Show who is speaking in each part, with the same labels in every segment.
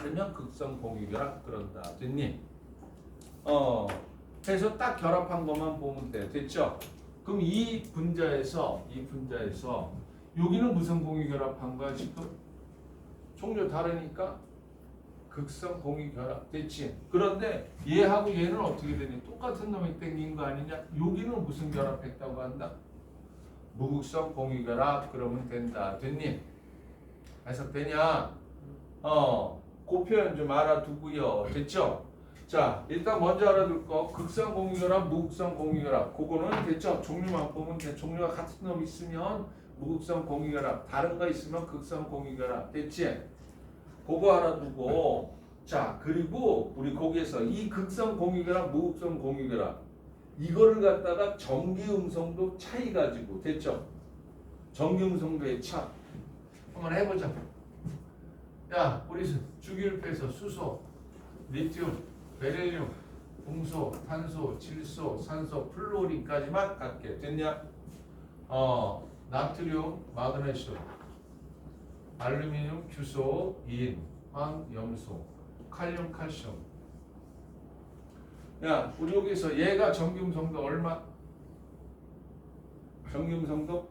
Speaker 1: 다르면 극성 공유결합 그런다. 됐니? 해서 딱 결합한 것만 보면 돼. 됐죠? 그럼 이 분자에서 여기는 무슨 공유결합한 거야 지금? 종류 다르니까 극성 공유결합 됐지? 그런데 얘하고 얘는 어떻게 되니? 똑같은 놈이 땡긴 거 아니냐? 여기는 무슨 결합했다고 한다? 무극성 공유결합 그러면 된다. 됐니? 해석되냐? 그 표현 좀 알아두고요. 됐죠? 자, 일단 먼저 알아둘 거 극성 공유결합, 무극성 공유결합 그거는 됐죠? 종류만 보면 돼. 종류가 같은 놈 있으면 무극성 공유결합, 다른 거 있으면 극성 공유결합 됐지? 그거 알아두고 자, 그리고 우리 거기에서 이 극성 공유결합, 무극성 공유결합 이거를 갖다가 전기음성도 차이 가지고 됐죠? 전기음성도의 차 한번 해보자. 야, 우리 주기율표에서 수소, 리튬, 베릴륨, 금소, 탄소, 질소, 산소, 플루오린까지만 갖게 됐냐? 나트륨, 마그네슘, 알루미늄, 규소, 인, 황, 염소, 칼륨, 칼슘. 야, 우리 여기서 얘가 전기음성도 얼마? 전기음성도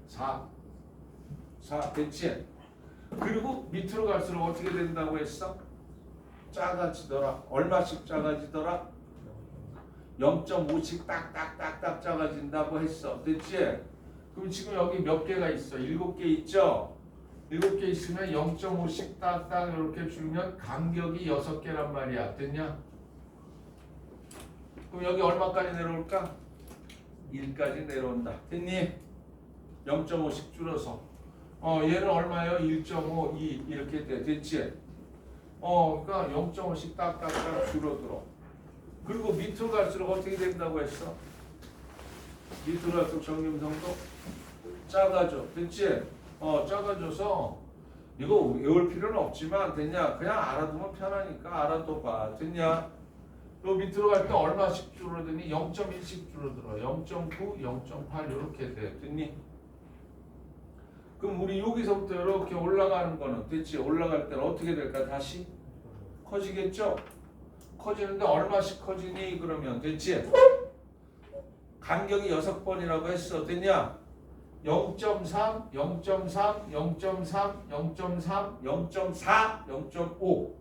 Speaker 1: 4 됐지? 그리고 밑으로 갈수록 어떻게 된다고 했어? 작아지더라. 얼마씩 작아지더라? 0.5씩 딱딱딱딱 작아진다고 했어. 됐지? 그럼 지금 여기 몇 개가 있어? 7개 있죠? 7개 있으면 0.5씩 딱딱 이렇게 줄면 간격이 6개란 말이야. 됐냐? 그럼 여기 얼마까지 내려올까? 1까지 내려온다. 됐니? 0.5씩 줄어서 얘는 얼마예요? 1.5, 2 이렇게 돼. 됐지? 그러니까 0.5씩 딱딱딱 줄어들어. 그리고 밑으로 갈수록 어떻게 된다고 했어? 밑으로 갈수록 전기음성도 작아져. 됐지? 작아져서 이거 외울 필요는 없지만 됐냐? 그냥 알아두면 편하니까 알아둬봐. 됐냐? 또 밑으로 갈 때 얼마씩 줄어드니? 0.1씩 줄어들어. 0.9, 0.8 이렇게 돼. 됐니? 그럼 우리 여기서부터 이렇게 올라가는 거는 됐지? 올라갈 때는 어떻게 될까? 다시 커지겠죠? 커지는데 얼마씩 커지니? 그러면 됐지? 간격이 6번이라고 했어. 됐냐? 0.3, 0.3, 0.3, 0.3, 0.4, 0.5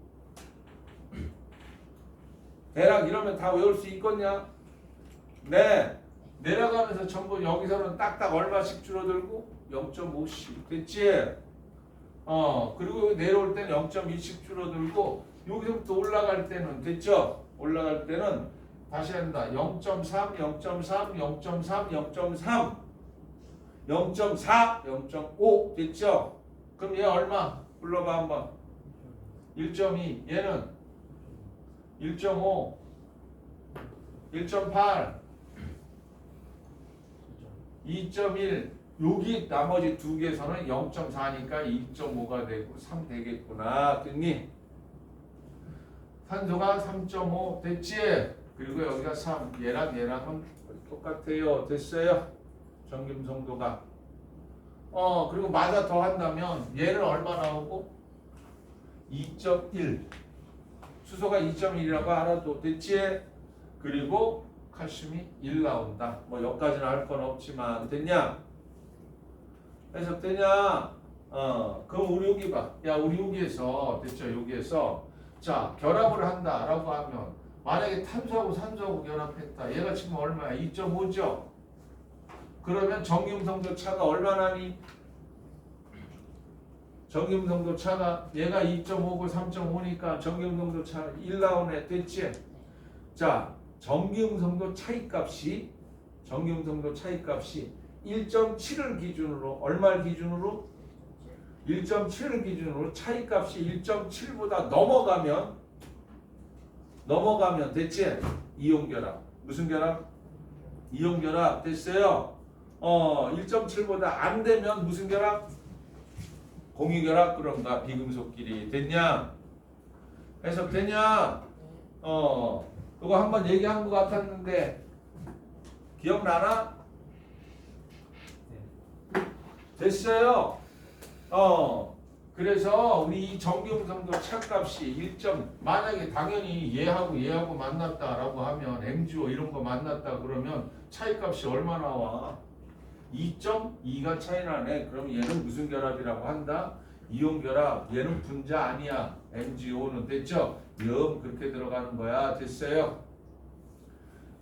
Speaker 1: 대략 이러면 다 외울 수 있겠냐? 네. 내려가면서 전부 여기서는 딱딱 얼마씩 줄어들고 0.5씩 됐지? 그리고 내려올 때는 0.2씩 줄어들고 여기서부터 올라갈 때는 됐죠? 올라갈 때는 다시 한다. 0.3, 0.3, 0.3, 0.3, 0.4, 0.5 됐죠? 그럼 얘 얼마? 불러봐 한번. 1.2 얘는 1.5 1.8 2.1 여기 나머지 두 개에서는 0.4니까 2.5가 되고 3 되겠구나. 됐니? 산소가 3.5 됐지? 그리고 여기가 3 얘랑은 똑같아요. 됐어요? 전기음성도가 그리고 마다 더한다면 얘는 얼마 나오고? 2.1 수소가 2.1이라고 알아도 됐지? 그리고 칼슘이 1 나온다. 뭐 여기까지는 할 건 없지만 됐냐? 해석되냐? 그럼 우리 여기 봐. 야, 우리 여기에서 됐죠? 여기에서 자 결합을 한다라고 하면 만약에 탄소하고 산소하고 결합했다. 얘가 지금 얼마야? 2.5죠? 그러면 전기음성도 차가 얼마나니? 전기음성도 차가 얘가 2.5고 3.5니까 전기음성도 차 1 나오네. 됐지? 자, 전기음성도 차이값이 1.7을 기준으로 얼마를 기준으로? 1.7을 기준으로 차이값이 1.7보다 넘어가면 됐지? 이온결합. 무슨 결합? 이온결합. 됐어요? 1.7보다 안 되면 무슨 결합? 공유결합. 그런가? 비금속끼리. 됐냐? 해석되냐? 그거 한번 얘기한 것 같았는데 기억나나? 됐어요? 그래서 우리 이 정기음성도 차값이 1점 만약에 당연히 얘하고 만났다라고 하면 MGO 이런 거 만났다 그러면 차이값이 얼마 나와? 2.2가 차이 나네. 그럼 얘는 무슨 결합이라고 한다? 이온 결합. 얘는 분자 아니야. MgO는 됐죠? 그렇게 들어가는 거야. 됐어요?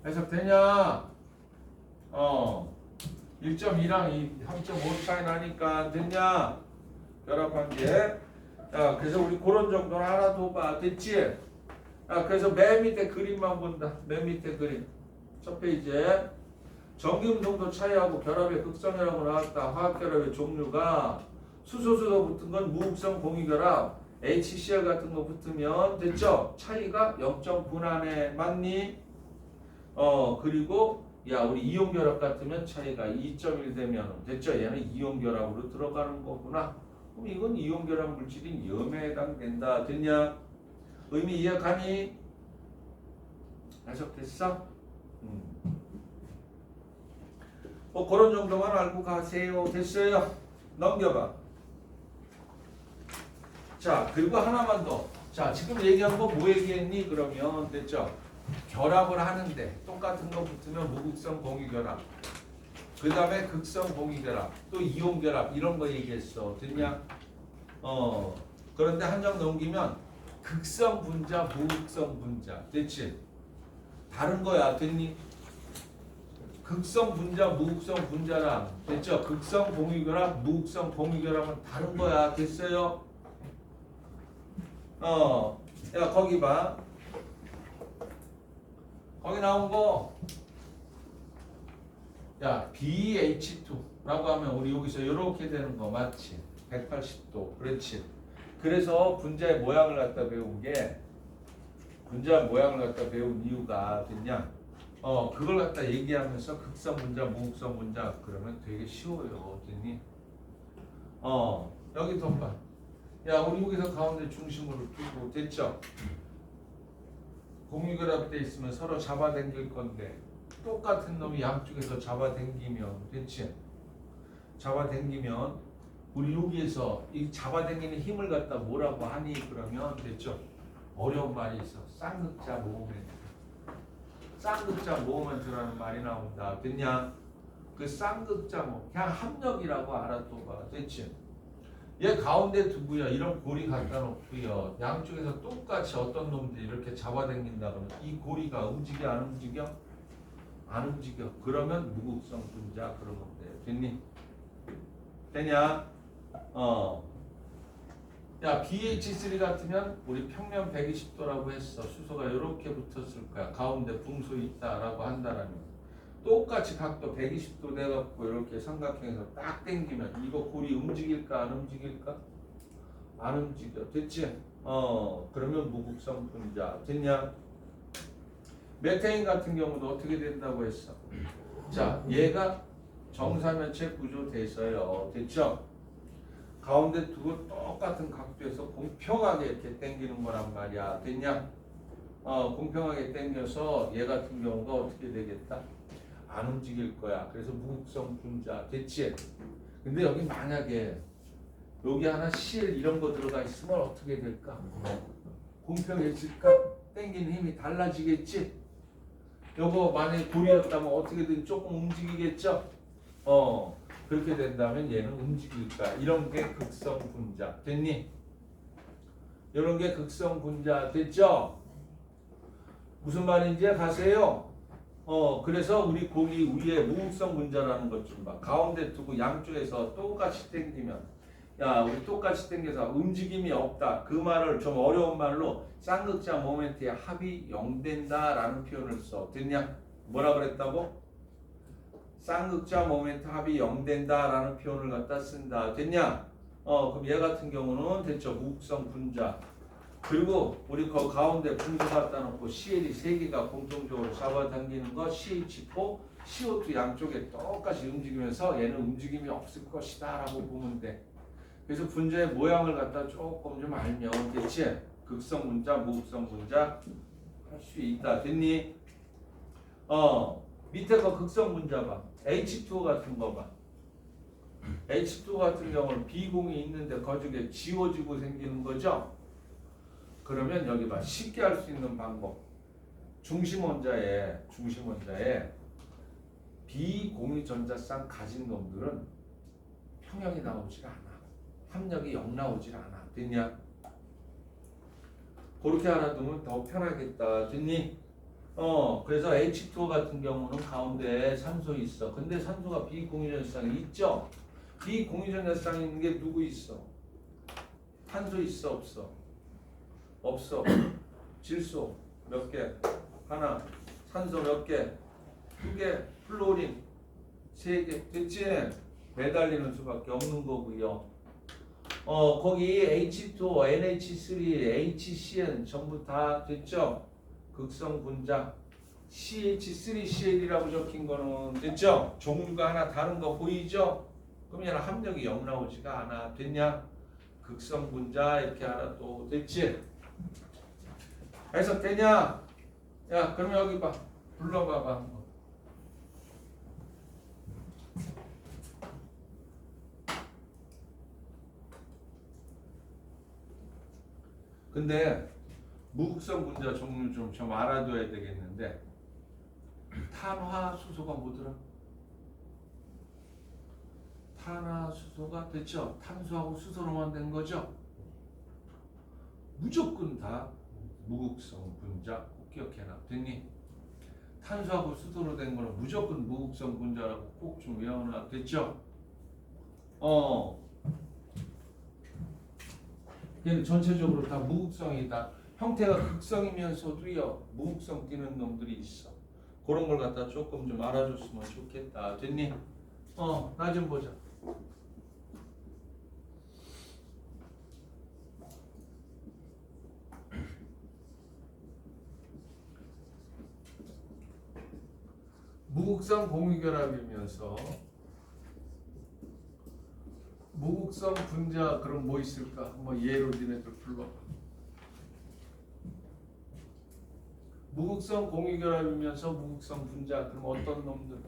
Speaker 1: 해석되냐? 1.2랑 3.5 차이 나니까 됐냐? 결합한 게. 야, 그래서 우리 그런 정도는 하나 더 봐. 됐지? 야, 그래서 맨 밑에 그림만 본다. 맨 밑에 그림. 첫 페이지에 전기음성도 차이하고 결합의 극성이라고 나왔다. 화학결합의 종류가 수소수소 붙은 건 무극성 공유결합, HCl 같은 거 붙으면 됐죠? 차이가 0.9 안에 맞니? 그리고 야 우리 이온 결합 같으면 차이가 2.1 되면 됐죠? 얘는 이온 결합으로 들어가는 거구나. 그럼 이건 이온 결합 물질인 염에 해당된다. 됐냐? 의미 이해가니? 해석됐어? 뭐 그런 정도만 알고 가세요. 됐어요? 넘겨봐. 자, 그리고 하나만 더. 자, 지금 얘기한 거 뭐 얘기했니? 그러면 됐죠? 결합을 하는데 똑같은 거 붙으면 무극성 공유결합. 그 다음에 극성 공유결합. 또 이온결합. 이런 거 얘기했어. 됐냐? 그런데 한 장 넘기면 극성 분자, 무극성 분자. 됐지? 다른 거야. 됐니? 극성 분자, 무극성 분자랑 됐죠? 극성 공유결합, 무극성 공유결합은 다른 거야. 됐어요? 야 거기 봐. 거기 나온 거. 야 BH2라고 하면 우리 여기서 이렇게 되는 거 맞지? 180도. 그렇지? 그래서 분자의 모양을 갖다 배운 게 분자 모양을 갖다 배운 이유가 됐냐? 그걸 갖다 얘기하면서 극성 분자, 무극성 분자 그러면 되게 쉬워요. 됐니? 여기 좀 봐. 야, 우리 여기서 가운데 중심으로 두고 됐죠? 공유결합돼 있으면 서로 잡아당길 건데 똑같은 놈이 양쪽에서 잡아당기면 됐지? 잡아당기면 우리 여기에서 이 잡아당기는 힘을 갖다 뭐라고 하니? 그러면 됐죠? 어려운 말이 있어. 쌍극자 모멘트. 쌍극자 모멘트라는 말이 나온다. 됐냐? 그 쌍극자 그냥 합력이라고 알아둬봐. 됐지? 얘 가운데 두고요. 이런 고리 갖다 놓고요. 양쪽에서 똑같이 어떤 놈들이 이렇게 잡아당긴다 그러면 이 고리가 움직여 안 움직여? 안 움직여. 그러면 무극성 분자 그러면 돼. 됐니? 되냐? 야 BH3 같으면 우리 평면 120도라고 했어. 수소가 이렇게 붙었을 거야. 가운데 붕소 있다라고 한다라면 똑같이 각도 120도 돼갖고 이렇게 삼각형에서 딱 당기면 이거 고리 움직일까 안 움직일까? 안 움직여. 됐지? 그러면 무극성 분자. 됐냐? 메테인 같은 경우도 어떻게 된다고 했어? 자, 얘가 정사면체 구조 돼서요. 됐죠? 가운데 두고 똑같은 각도에서 공평하게 이렇게 당기는 거란 말이야. 됐냐? 공평하게 당겨서 얘 같은 경우가 어떻게 되겠다? 안 움직일 거야. 그래서 무극성 분자. 됐지? 근데 여기 만약에 여기 하나 실 이런 거 들어가 있으면 어떻게 될까? 공평해질까? 당기는 힘이 달라지겠지? 요거 만약에 고리였다면 어떻게든 조금 움직이겠죠? 그렇게 된다면 얘는 움직일 거야. 이런 게 극성 분자. 됐니? 이런 게 극성 분자. 됐죠? 무슨 말인지 가세요? 그래서 우리 거기 위에 무극성 분자라는 것 좀 봐. 가운데 두고 양쪽에서 똑같이 당기면 야 우리 똑같이 당겨서 움직임이 없다. 그 말을 좀 어려운 말로 쌍극자 모멘트의 합이 0 된다라는 표현을 써. 됐냐? 뭐라 그랬다고? 쌍극자 모멘트 합이 0 된다라는 표현을 갖다 쓴다. 됐냐? 그럼 얘 같은 경우는 됐죠? 무극성 분자. 그리고 우리 그 가운데 분수 갖다 놓고 CL이 3개가 공통적으로 잡아당기는 거 CH4, CO2 양쪽에 똑같이 움직이면서 얘는 움직임이 없을 것이다 라고 보면 돼. 그래서 분자의 모양을 갖다 조금 좀 알면 됐지? 극성 분자, 무극성 분자 할 수 있다. 됐니? 밑에 거 극성 분자 봐. H2O 같은 거 봐. H2 같은 경우는 비공이 있는데 거중에 지워지고 생기는 거죠. 그러면 여기 봐. 쉽게 할 수 있는 방법. 중심원자에 비공유 전자쌍 가진 놈들은 평형이 나오질 않아. 합력이 0 나오질 않아. 됐냐? 그렇게 알아두면 더 편하겠다. 됐니? 그래서 H2O 같은 경우는 가운데 산소 있어. 근데 산소가 비공유전자쌍이 있죠? 비공유전자쌍이 있는 게 누구 있어? 탄소 있어? 없어? 없어. 질소 몇 개? 하나. 산소 몇 개? 2개. 플로린 3개. 됐지? 매달리는 수밖에 없는 거고요. 거기 H2O, NH3, HCN 전부 다 됐죠? 극성 분자 CH3CL이라고 적힌 거는 됐죠? 종류가 하나 다른 거 보이죠? 그럼 얘는 합력이 0 나오지가 않아. 됐냐? 극성 분자 이렇게 하나 또 됐지? 해석되냐? 야, 그럼 여기 봐. 불러봐봐. 근데 무극성 분자 종류 좀 알아둬야 되겠는데 탄화수소가 뭐더라? 탄화수소가 됐죠? 탄수하고 수소로만 된 거죠? 무조건 다 무극성 분자 꼭 기억해놔. 됐니? 탄수하고 수소로 된 거는 무조건 무극성 분자라고 꼭 좀 외워놔. 됐죠? 얘는 전체적으로 다 무극성이다. 형태가 극성이면서도요 무극성 띠는 놈들이 있어. 그런 걸 갖다 조금 좀 알아줬으면 좋겠다. 됐니? 나 좀 보자. 무극성 공유결합이면서 무극성 분자 그럼 뭐 있을까? 한번 예로 니네들 불러봐. 무극성 공유결합이면서 무극성 분자 그럼 어떤 놈들?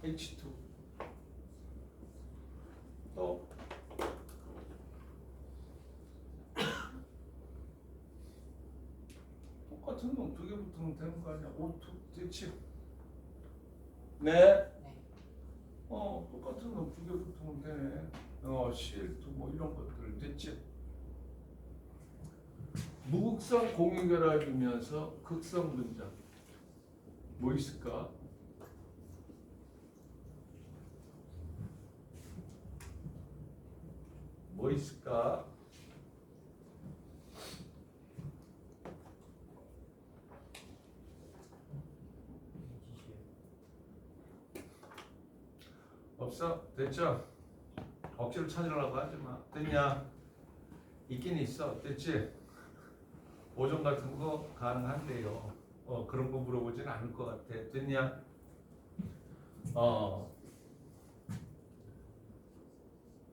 Speaker 1: H2 또 똑같은 놈 2개 붙으면 되는 거 아니야? O2 됐지? 네? 똑같은 놈 2개 붙으면 되네. CL2 뭐 이런 것들 됐지? 무극성 공유결합이면서 극성 분자 뭐 있을까? 뭐 있을까? 없어? 됐죠? 억지로 찾으려고 하지 마. 됐냐? 있긴 있어. 됐지? 오점 같은 거 가능한데요. 그런 거 물어보진 않을 것 같아. 됐냐?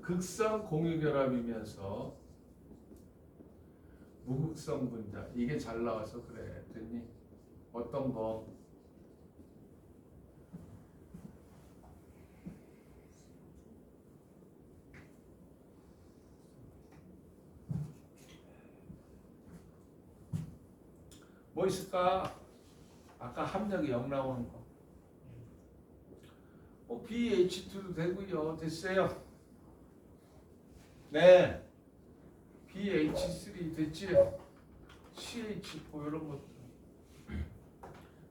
Speaker 1: 극성 공유결합이면서 무극성 분자 이게 잘 나와서 그래. 됐니? 어떤 거? 뭐 있을까? 아까 합력이 0 나오는 거. BH2도 되고요. 됐어요. 네. BH3 됐지? CH4 이런 것들.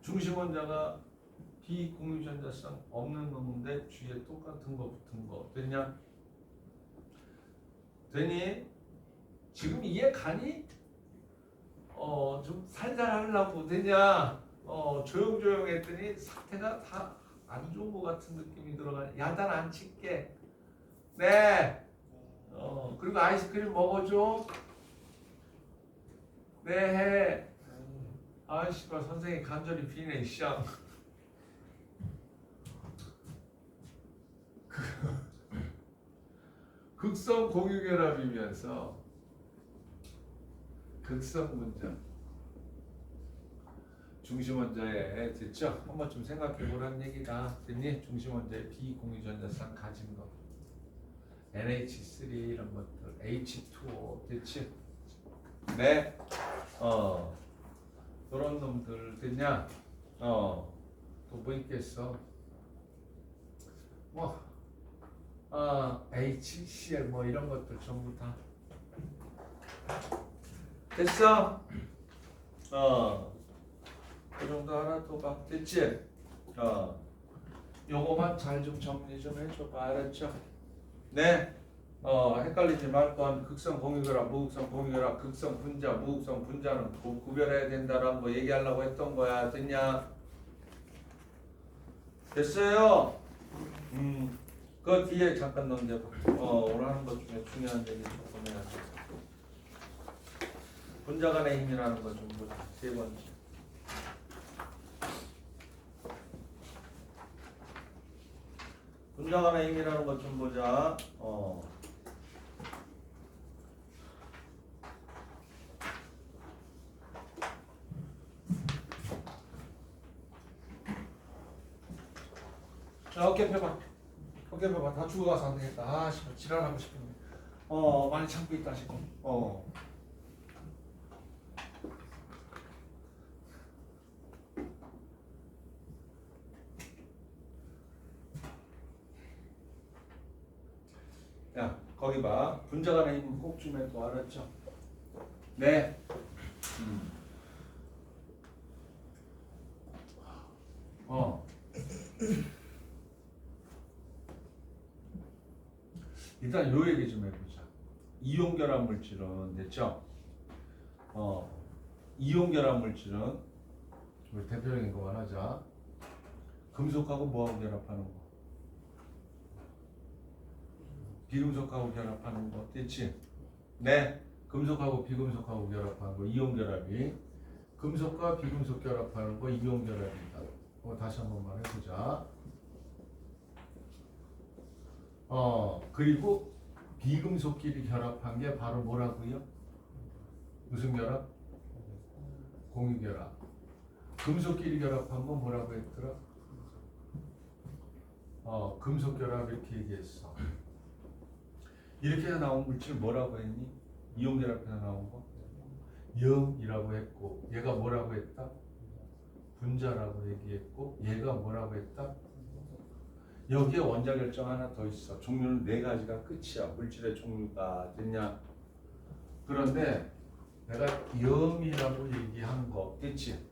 Speaker 1: 중심원자가 비공유전자쌍 없는 놈인데 주위에 똑같은 거 붙은 거. 됐냐? 되니? 지금 이해 가니? 좀 살살 하려고 되냐? 조용조용 했더니 상태가 다 안 좋은 것 같은 느낌이 들어가네. 야단 안 칠게. 네. 그리고 아이스크림 먹어줘. 네 해. 아이씨발 선생님 간절히 비네 시장. 극성 공유결합이면서 극성 분자 중심원자에 됐죠? 한번 좀 생각해 보라는 얘기다. 됐니? 중심원자에 비공유전자쌍 가진 거. NH3 이런 것들, H2O 됐지? 네. 그런 놈들 됐냐? 또 뭐 있겠어? 뭐 HCl 뭐 이런 것들 전부 다 됐어? 그 정도 하나 더 봐. 됐지? 요거만 잘 좀 정리 좀 해줘봐. 알았죠? 네. 헷갈리지 말 건 극성 공유결합, 무극성 공유결합, 극성 분자, 무극성 분자는 구별해야 된다라는 거 얘기하려고 했던 거야. 됐냐? 됐어요? 그 뒤에 잠깐 넘겨봐. 오늘 하는 것 중에 중요한 얘기 조금 해야 돼. 분자 간의 힘이라는 거 좀 보자. 세 번째. 분자 간의 힘이라는 것 좀 보자. 자, 어깨 펴봐. 어깨 펴봐. 다 죽어가서 안 되겠다. 지랄하고 싶은데. 많이 참고 있다 지금. 야, 거기 봐. 분자 간의 힘은 꼭 좀 해도 알았죠? 네. 일단 요 얘기 좀 해보자. 이온결합 물질은 됐죠? 이온결합 물질은 우리 대표적인 거만 하자. 금속하고 뭐하고 결합하는 거? 비금속하고 결합하는 거 됐지? 네. 금속하고 비금속하고 결합하는 거 이온결합이. 금속과 비금속 결합하는 거 이온결합이다. 다시 한 번만 해보자. 그리고 비금속끼리 결합한 게 바로 뭐라고요? 무슨 결합? 공유결합. 금속끼리 결합한 건 뭐라고 했더라? 금속결합 이렇게 얘기했어. 이렇게 나온 물질 뭐라고 했니? 이온결합에서 나온 거? 염이라고 했고, 얘가 뭐라고 했다? 분자라고 얘기했고, 얘가 뭐라고 했다? 여기에 원자 결정 하나 더 있어. 종류는 4가지가 끝이야. 물질의 종류가 됐냐? 그런데 내가 염이라고 얘기한 거 됐지?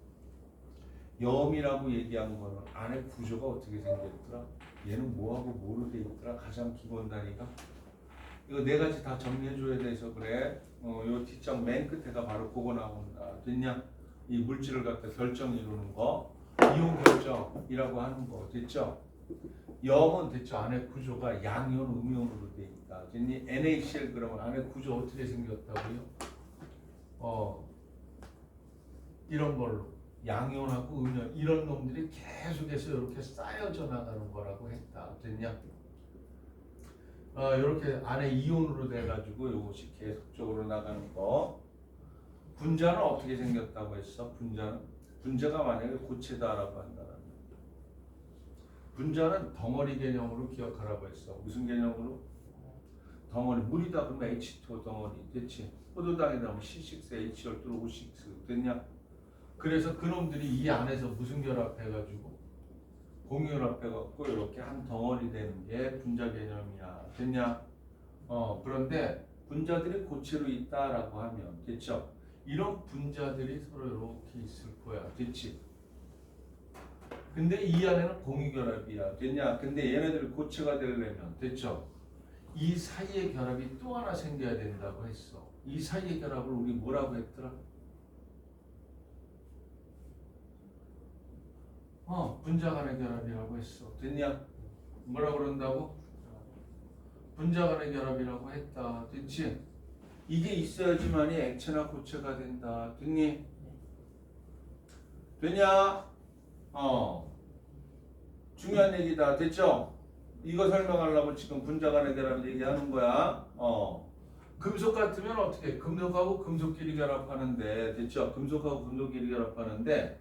Speaker 1: 염이라고 얘기한 거는 안에 구조가 어떻게 생겼더라? 얘는 뭐하고 뭐로 돼 있더라? 가장 기본 단위가 이거 4가지 다 정리해 줘야 돼서 그래. 요 뒷장 맨 끝에가 바로 그거 나온다. 됐냐? 이 물질을 갖다 결정 이루는 거 이온 결정이라고 하는 거 됐죠? 염은 됐죠? 안에 구조가 양이온, 음이온으로 돼 있다. 됐니? NaCl 그러면 안에 구조 어떻게 생겼다고요? 이런 걸로 양이온하고 음이온 이런 놈들이 계속해서 이렇게 쌓여져 나가는 거라고 했다. 됐냐? 이렇게 안에 이온으로 돼가지고 이것이 계속적으로 나가는 거. 분자는 어떻게 생겼다고 했어? 분자가 만약에 고체다라고 한다면 분자는 덩어리 개념으로 기억하라고 했어. 무슨 개념으로? 덩어리. 물이다 그러면 H2O 덩어리 됐지? 포도당에다 하면 C6H12 O6 됐냐? 그래서 그놈들이 이 안에서 무슨 결합해가지고 공유결합해갖고 이렇게 한 덩어리 되는 게 분자 개념이야. 됐냐? 그런데 분자들이 고체로 있다라고 하면 됐죠? 이런 분자들이 서로 이렇게 있을 거야. 됐지? 근데 이 안에는 공유결합이야. 됐냐? 근데 얘네들이 고체가 되려면 됐죠? 이 사이의 결합이 또 하나 생겨야 된다고 했어. 이 사이의 결합을 우리 뭐라고 했더라? 분자 간의 결합이라고 했어. 됐냐? 뭐라고 그런다고? 분자 간의 결합이라고 했다. 됐지? 이게 있어야지만이 액체나 고체가 된다. 됐니? 되냐? 중요한 얘기다. 됐죠? 이거 설명하려고 지금 분자 간의 결합 얘기하는 거야. 금속 같으면 어떻게? 금속하고 금속끼리 결합하는데, 됐죠? 금속하고 금속끼리 결합하는데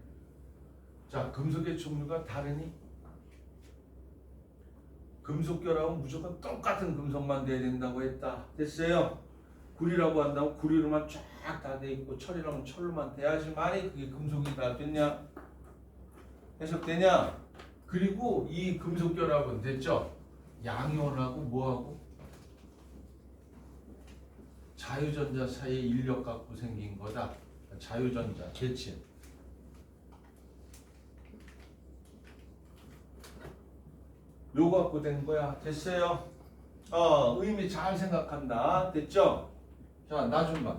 Speaker 1: 자, 금속의 종류가 다르니? 금속 결합은 무조건 똑같은 금속만 돼야 된다고 했다. 됐어요? 구리라고 한다고 구리로만 쫙 다 돼 있고 철이라면 철로만 돼야지만이 그게 금속이 다 됐냐? 해석되냐? 그리고 이 금속 결합은 됐죠? 양이온하고 뭐하고? 자유전자 사이에 인력 갖고 생긴 거다. 자유전자, 됐지? 요거 갖고 된 거야. 됐어요? 의미 잘 생각한다. 됐죠? 자, 나 좀 봐.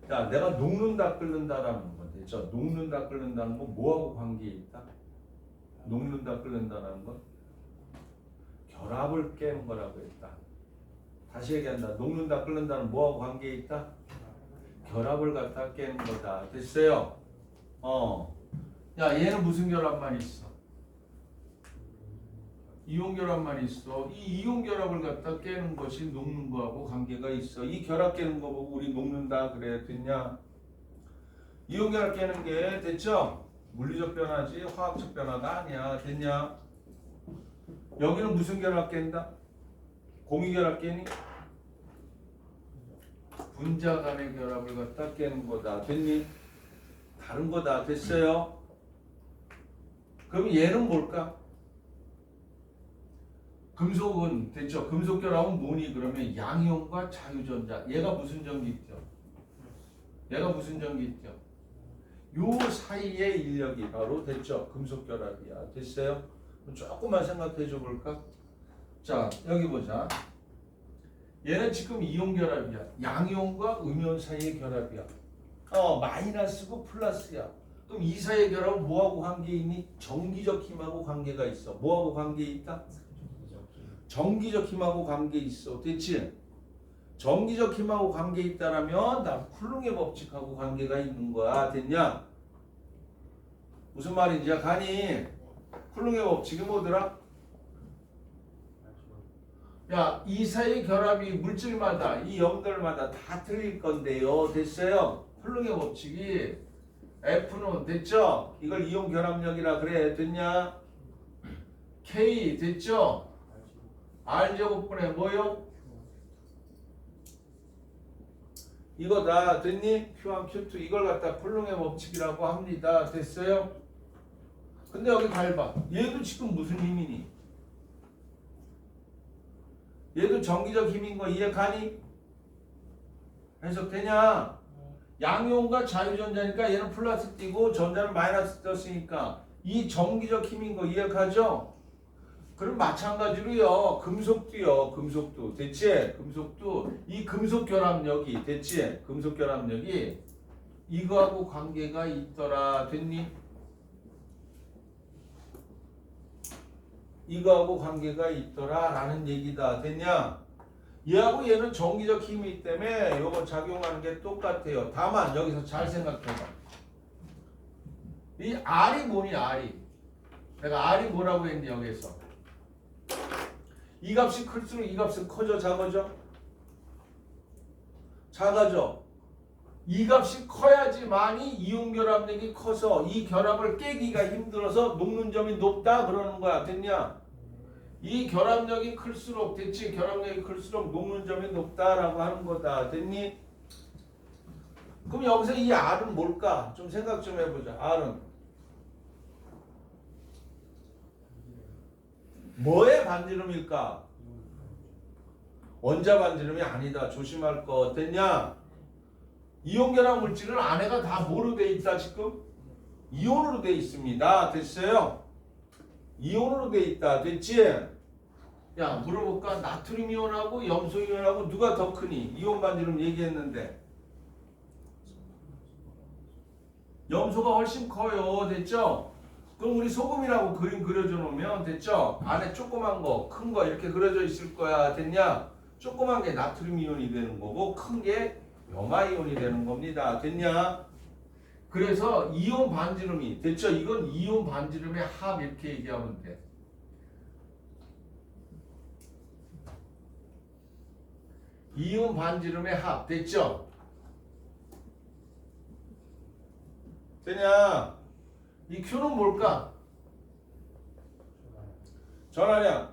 Speaker 1: 자, 내가 녹는다 끓는다라는 거 됐죠? 녹는다 끓는다는 건 뭐하고 관계 있다? 녹는다 끓는다라는 건 결합을 깨는 거라고 했다. 다시 얘기한다. 녹는다 끓는다는 뭐하고 관계 있다? 결합을 갖다 깨는 거다. 됐어요? 야, 얘는 무슨 결합만 있어? 이온 결합만 있어. 이 이온 결합을 갖다 깨는 것이 녹는 거하고 관계가 있어. 이 결합 깨는 거 보고 우리 녹는다 그래. 됐냐? 이온 결합 깨는 게 됐죠? 물리적 변화지 화학적 변화가 아니야. 됐냐? 여기는 무슨 결합 깬다? 공유 결합 깨니? 분자 간의 결합을 갖다 깨는 거다. 됐니? 다른 거다. 됐어요? 그럼 얘는 뭘까? 금속은 됐죠? 금속 결합은 뭐니? 그러면 양이온과 자유전자. 얘가 무슨 전기 있죠? 얘가 무슨 전기 있죠? 요 사이의 인력이 바로 됐죠? 금속 결합이야. 됐어요? 조금만 생각해 줘 볼까? 자, 여기 보자. 얘는 지금 이온 결합이야. 양이온과 음이온 사이의 결합이야. 마이너스고 플러스야. 그럼 이 사이의 결합은 뭐하고 관계 있니? 정기적 힘하고 관계가 있어. 뭐하고 관계 있다? 정기적 힘하고 관계 있어. 됐지? 정기적 힘하고 관계 있다라면 나 쿨릉의 법칙하고 관계가 있는 거야. 됐냐? 무슨 말인지 가니? 쿨릉의 법칙이 뭐더라? 야, 이 사이 결합이 물질마다 이 염들마다 다 틀릴 건데요. 됐어요? 쿨릉의 법칙이 F는 됐죠? 이걸 이온 결합력이라 그래. 됐냐? K 됐죠? R제곱분의 뭐요? 이거 다 됐니? Q1, Q2 이걸 갖다 쿨릉의 법칙이라고 합니다. 됐어요? 근데 여기 잘 봐. 얘도 지금 무슨 힘이니? 얘도 정기적 힘인 거 이해 가니? 해석되냐? 양이온과 자유전자니까 얘는 플러스 띄고 전자는 마이너스 떴으니까 이 정기적 힘인 거 이해 가죠? 그럼 마찬가지로요. 금속도요. 금속도. 됐지? 금속도 이 금속 결합력이 됐지? 금속 결합력이 이거하고 관계가 있더라. 됐니? 이거하고 관계가 있더라 라는 얘기다. 됐냐? 얘하고 얘는 정기적 힘이 있기 때문에 요거 작용하는 게 똑같아요. 다만 여기서 잘 생각해봐. 이 R이 뭐니? R이 내가 R이 뭐라고 했니? 여기서 이 값이 클수록 이 값은 커져 작아져? 작아져. 이 값이 커야지만이 이온 결합력이 커서 이 결합을 깨기가 힘들어서 녹는 점이 높다 그러는 거야. 됐냐? 이 결합력이 클수록 됐지? 결합력이 클수록 녹는 점이 높다라고 하는 거다. 됐니? 그럼 여기서 이 R은 뭘까? 좀 생각 좀 해보자. R은 뭐의 반지름일까? 원자 반지름이 아니다. 조심할 거. 됐냐? 이온 결합 물질은 안에가 다 뭐로 돼 있다 지금? 이온으로 돼 있습니다. 됐어요? 이온으로 돼 있다. 됐지? 야, 물어볼까? 나트륨 이온하고 염소 이온하고 누가 더 크니? 이온 반지름 얘기했는데 염소가 훨씬 커요. 됐죠? 그럼 우리 소금이라고 그림 그려줘 놓으면 됐죠? 안에 조그만 거, 큰 거 이렇게 그려져 있을 거야. 됐냐? 조그만 게 나트륨 이온이 되는 거고 큰 게 염화 이온이 되는 겁니다. 됐냐? 그래서 이온 반지름이 됐죠? 이건 이온 반지름의 합 이렇게 얘기하면 돼. 이온 반지름의 합 됐죠? 되냐? 이 Q는 뭘까? 전하량.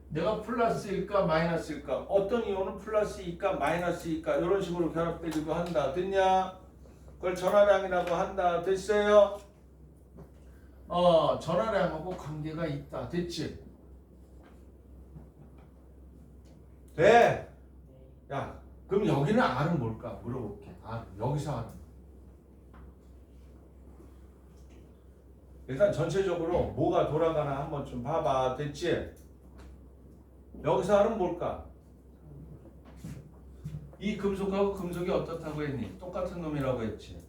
Speaker 1: 내가 플러스일까 마이너스일까? 어떤 이온은 플러스일까 마이너스일까? 이런 식으로 결합되기도 한다. 됐냐? 그걸 전하량이라고 한다. 됐어요? 전하량하고 관계가 있다. 됐지? 돼. 야, 그럼 여기는 R은 뭘까? 물어볼게. R. 여기서 R은. 일단 전체적으로 뭐가 돌아가나 한번 좀 봐봐. 됐지? 여기서 R은 뭘까? 이 금속하고 금속이 어떻다고 했니? 똑같은 놈이라고 했지.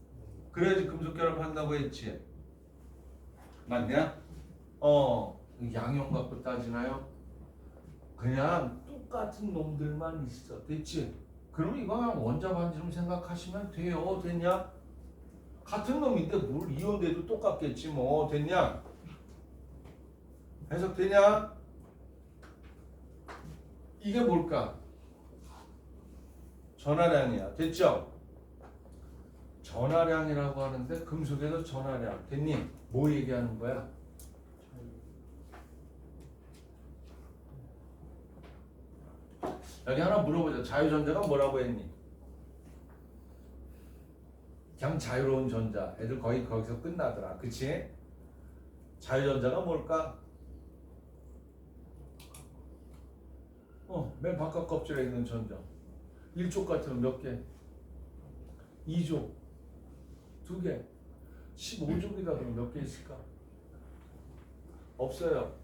Speaker 1: 그래야지 금속 결합한다고 했지. 맞냐? 양형 갖고 따지나요? 그냥 똑같은 놈들만 있어. 됐지? 그럼 이거 그냥 원자 반지름 생각하시면 돼요. 됐냐? 같은 놈인데 뭘 이온돼도 똑같겠지 뭐. 됐냐? 해석되냐? 이게 뭘까? 전하량이야. 됐죠? 전하량이라고 하는데 금속에서 전하량. 됐니? 뭐 얘기하는 거야? 여기 하나 물어보자. 자유전자가 뭐라고 했니? 그냥 자유로운 전자. 애들 거의 거기서 끝나더라. 그치? 자유전자가 뭘까? 맨 바깥 껍질에 있는 전자. 1족 같으면 몇 개? 2족. 2개. 15족이다 그러면 몇 개 있을까? 없어요.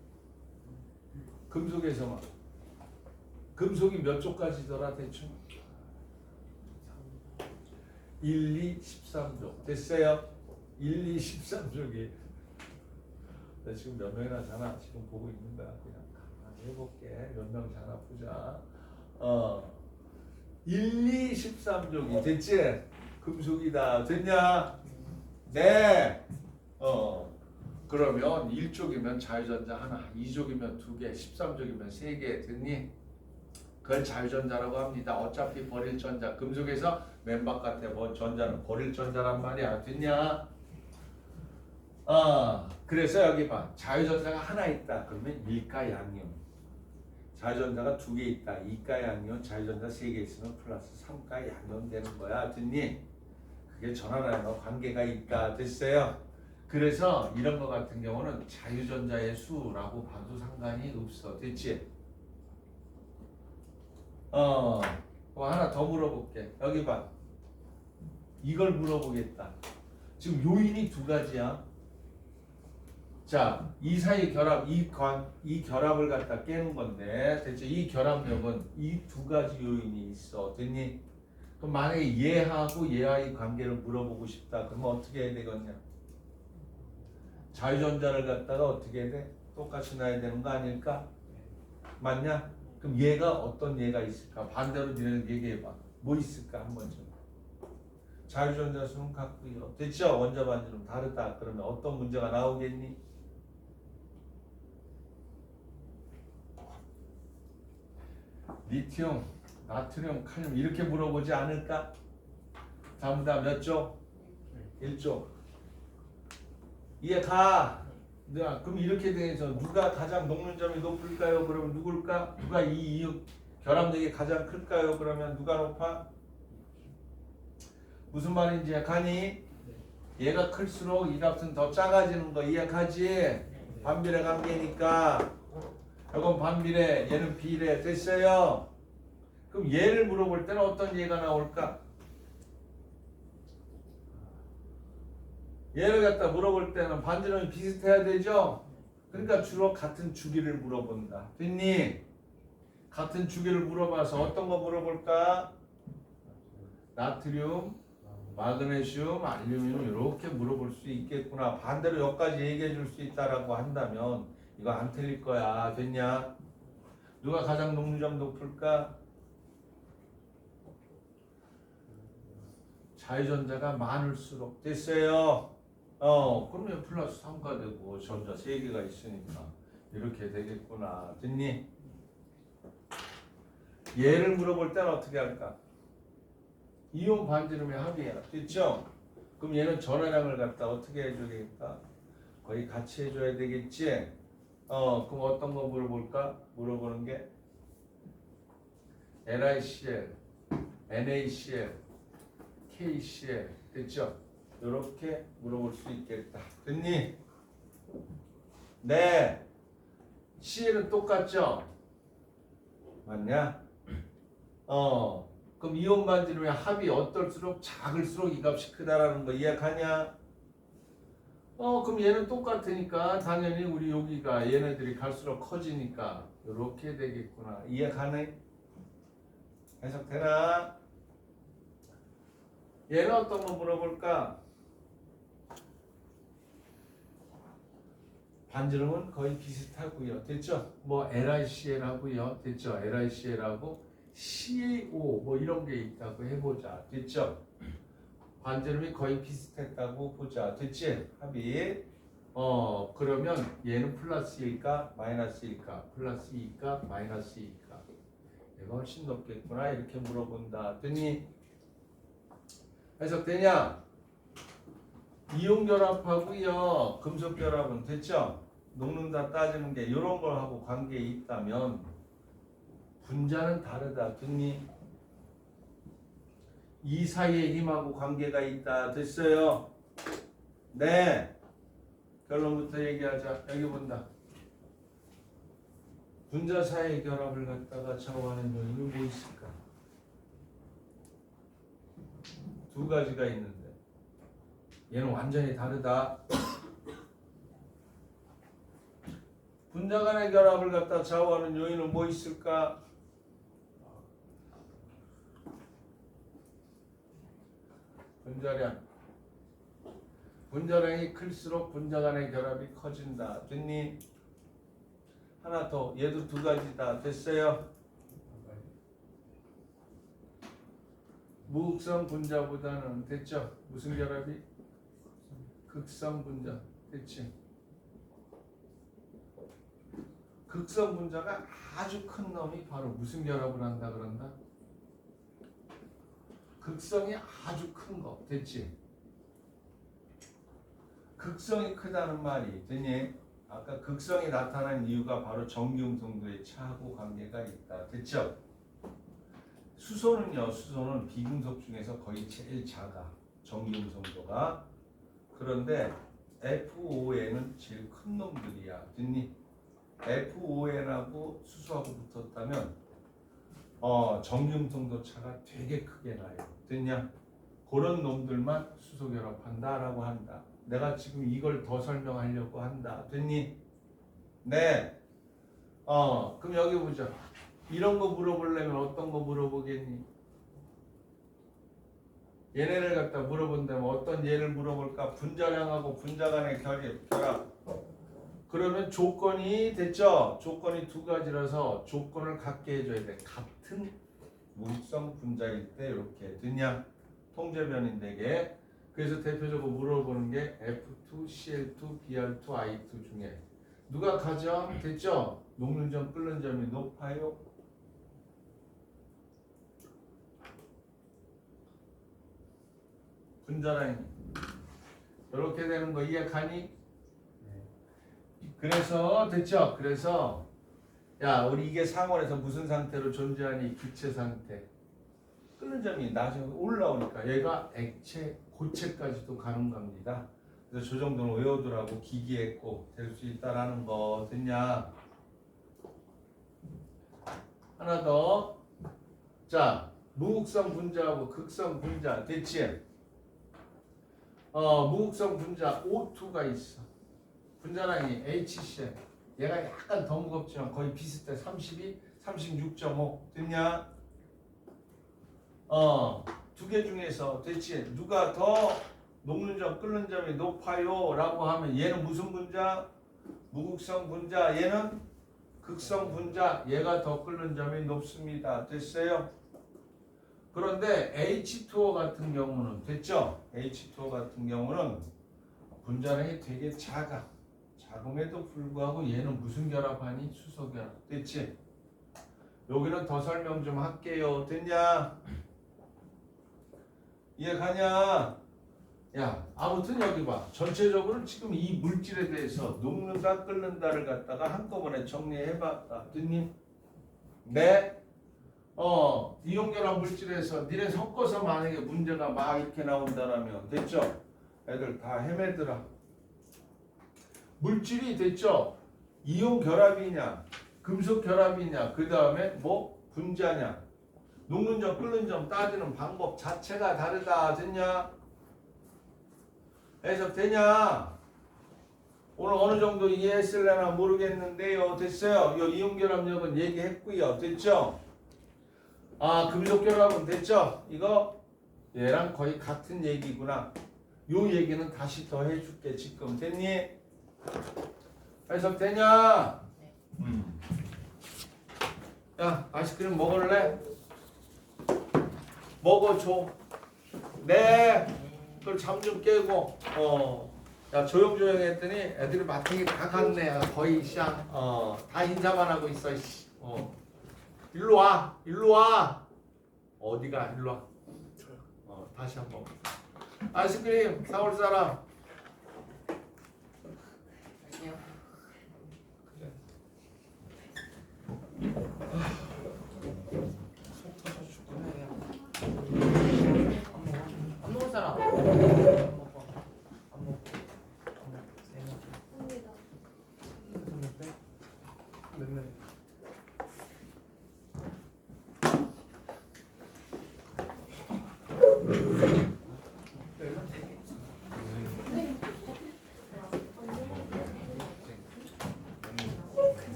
Speaker 1: 금속에서만. 금속이 몇 족까지더라 대충? 1, 2, 13족. 됐어요? 1, 2, 13족이. 나 지금 몇 명이나 자나 지금 보고 있는 거야. 그냥 가만히 해볼게. 몇 명 자나 보자. 1, 2, 13족이. 됐지? 금속이다. 됐냐? 네. 그러면 1족이면 자유전자 하나, 2족이면 2개, 13족이면 3개. 됐니? 그걸 자유전자라고 합니다. 어차피 버릴 전자. 금속에서 맨 바깥에 뭐 전자는 버릴 전자란 말이야. 됐냐? 그래서 여기 봐. 자유전자가 하나 있다. 그러면 일가 양이온. 자유전자가 2개 있다. 이가 양이온. 자유전자 3개 있으면 플러스 3가 양이온 되는 거야. 됐니? 그게 전하량과 관계가 있다. 됐어요? 그래서 이런 거 같은 경우는 자유전자의 수라고 봐도 상관이 없어. 됐지? 하나 더 물어볼게. 여기 봐. 이걸 물어보겠다. 지금 요인이 2가지야. 자, 이 사이 결합, 이 결합을 갖다 깨는 건데, 대체 이 결합력은 이 2가지 요인이 있어. 됐니? 그럼 만약에 얘하고 얘와의 관계를 물어보고 싶다. 그러면 어떻게 해야 되겠냐? 자유전자를 갖다가 어떻게 해야 돼? 똑같이 놔야 되는 거 아닐까? 맞냐? 그럼 얘가 어떤 얘가 있을까? 반대로 니네는 얘기해봐. 뭐 있을까? 한번 좀. 자유전자 수는 같고요. 됐죠? 원자 반지름 다르다. 그러면 어떤 문제가 나오겠니? 리튬, 나트륨, 칼륨 이렇게 물어보지 않을까? 전부 다 몇 쪽? 1쪽. 이해 가? 그럼 이렇게 돼서 누가 가장 녹는 점이 높을까요? 그러면 누굴까? 누가 이 이유 결합력이 가장 클까요? 그러면 누가 높아? 무슨 말인지 가니? 얘가 클수록 이 값은 더 작아지는 거 이해가지? 반비례 관계니까. 이건 반비례, 얘는 비례. 됐어요? 그럼 얘를 물어볼 때는 어떤 얘가 나올까? 얘를 갖다 물어볼 때는 반지름이 비슷해야 되죠? 그러니까 주로 같은 주기를 물어본다. 됐니? 같은 주기를 물어봐서 어떤 거 물어볼까? 나트륨, 마그네슘, 알루미늄 이렇게 물어볼 수 있겠구나. 반대로 여기까지 얘기해 줄 수 있다라고 한다면 이거 안 틀릴 거야. 됐냐? 누가 가장 녹는 점 높을까? 자유전자가 많을수록. 됐어요? 그러면 플러스 3가 되고 전자 3개가 있으니까 이렇게 되겠구나. 됐니? 얘를 물어볼 때는 어떻게 할까? 이온 반지름의 합이야. 됐죠? 그럼 얘는 전하량을 갖다 어떻게 해주겠다? 거의 같이 해줘야 되겠지. 그럼 어떤 거 물어볼까? 물어보는 게 NiCl, NaCl, KCl 됐죠? 이렇게 물어볼 수 있겠다. 됐니? 네. CL은 똑같죠? 맞냐? 그럼 이온 반지름의 합이 어떨수록 작을수록 이 값이 크다라는 거 이해가냐? 그럼 얘는 똑같으니까 당연히 우리 여기가 얘네들이 갈수록 커지니까 이렇게 되겠구나. 이해가네? 해석되나? 얘는 어떤 거 물어볼까? 반지름은 거의 비슷하고요. 됐죠? 뭐 LICL 하고요. 됐죠? LICL하고 CaO 뭐 이런 게 있다고 해보자. 됐죠? 반지름이 거의 비슷했다고 보자. 됐지? 합이. 그러면 얘는 플러스일까? 마이너스일까? 플러스일까? 마이너스일까? 얘가 훨씬 높겠구나. 이렇게 물어본다. 됐니? 해석되냐? 이온 결합하고요. 금속 결합은 됐죠? 녹는다 따지는 게 이런 걸 하고 관계에 있다면 분자는 다르다. 됐니? 이 사이에 힘하고 관계가 있다. 됐어요? 네. 결론부터 얘기하자. 여기 본다. 분자 사이의 결합을 갖다가 좌우하는 요인이 뭐 있을까? 두 가지가 있는데 얘는 완전히 다르다. 분자 간의 결합을 갖다 좌우하는 요인은 뭐 있을까? 분자량. 분자량이 클수록 분자 간의 결합이 커진다. 됐니? 하나 더. 얘도 두 가지다. 됐어요? 무극성 분자보다는 됐죠? 무슨 결합이? 극성 분자. 됐지? 극성 분자가 아주 큰 놈이 바로 무슨 결합을 한다 그런다? 극성이 아주 큰 거. 됐지? 극성이 크다는 말이 됐니? 아까 극성이 나타난 이유가 바로 전기음성도의 차하고 관계가 있다. 됐죠? 수소는요. 수소는 비금속 중에서 거의 제일 작아. 전기음성도가. 그런데 FON은 제일 큰 놈들이야. 됐니? FON하고 수소하고 붙었다면 전기음성도 차가 되게 크게 나요. 됐냐? 그런 놈들만 수소 결합한다라고 한다. 내가 지금 이걸 더 설명하려고 한다. 됐니? 네. 그럼 여기 보자. 이런 거 물어보려면 어떤 거 물어보겠니? 얘네를 갖다 물어본다면 어떤 예를 물어볼까? 분자량하고 분자 간의 결합. 그러면 조건이 됐죠? 조건이 두 가지라서 조건을 같게 해줘야 돼. 같은 무극성 분자일 때 이렇게 됐냐? 통제변인 되게. 그래서 대표적으로 물어보는 게 F2, Cl2, Br2, I2 중에 누가 가장 됐죠? 녹는 점, 끓는 점이 높아요? 분자량이 이렇게 되는 거 이해가니? 그래서 됐죠? 그래서 야 우리 이게 상온에서 무슨 상태로 존재하니? 기체 상태. 끓는 점이 나중에 올라오니까 얘가 액체, 고체까지도 가는 겁니다. 그래서 저 정도는 외우더라고. 기기에 꼭 될 수 있다라는 거 됐냐? 하나 더. 자, 무극성 분자하고 극성 분자 됐지? 무극성 분자 O2가 있어. 분자량이 HCl. 얘가 약간 더 무겁지만 거의 비슷해. 32, 36.5 됐냐? 두 개 중에서 됐지? 누가 더 녹는 점, 끓는 점이 높아요? 라고 하면 얘는 무슨 분자? 무극성 분자. 얘는 극성 분자. 얘가 더 끓는 점이 높습니다. 됐어요? 그런데 H2O 같은 경우는 됐죠? H2O 같은 경우는 분자량이 되게 작아. 작음에도 불구하고 얘는 무슨 결합하니? 수소 결합. 됐지? 여기는 더 설명 좀 할게요. 됐냐? 이해가냐? 야, 아무튼 여기 봐. 전체적으로 지금 이 물질에 대해서 녹는다, 끓는다를 갖다가 한꺼번에 정리해봤다. 됐니? 네. 이온결합 물질에서 니네 섞어서 만약에 문제가 막 이렇게 나온다라면 됐죠? 애들 다 헤매더라. 물질이 됐죠? 이온 결합이냐, 금속 결합이냐, 그 다음에 뭐 분자냐, 녹는 점, 끓는 점 따지는 방법 자체가 다르다. 됐냐? 해석되냐? 오늘 어느 정도 이해했을려나 모르겠는데요. 됐어요? 이 이온 결합력은 얘기했고요. 됐죠? 아, 금속 결합은 됐죠? 이거 얘랑 거의 같은 얘기구나. 요 얘기는 다시 더 해줄게. 지금 됐니? 해석되냐? 야, 아이스크림 먹을래? 먹어줘. 네. 그걸 잠 좀 깨고. 야, 조용조용 했더니 애들이 마탱이 다 갔네. 거의 샹. 다 인사만 하고 있어. 일로 와. 일로 와. 어디가? 일로 와. 다시 한번. 아이스크림 사올 사람.
Speaker 2: 할게요. 속 터져 죽겠네. 안 먹을 사람. 안 먹어. 안 먹고. 세 명. 몇 명?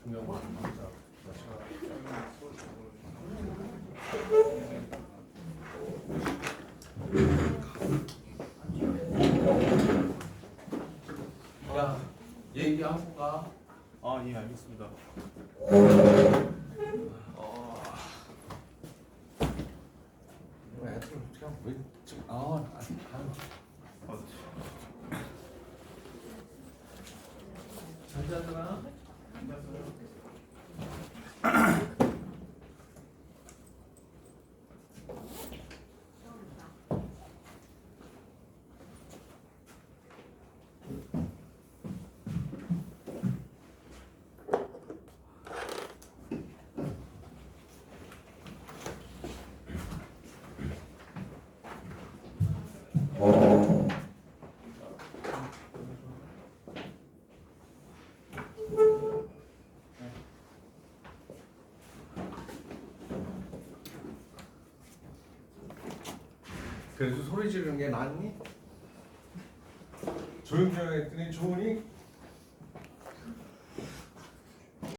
Speaker 1: 중요한 거 아닙니다. 야, 얘기하고 가.
Speaker 3: 아, 예, 알겠습니다.
Speaker 1: 애들 그냥 왜 지금 잘 자더라. 그래도 소리 지르는 게 낫니? 조용조용 했더니 좋으니?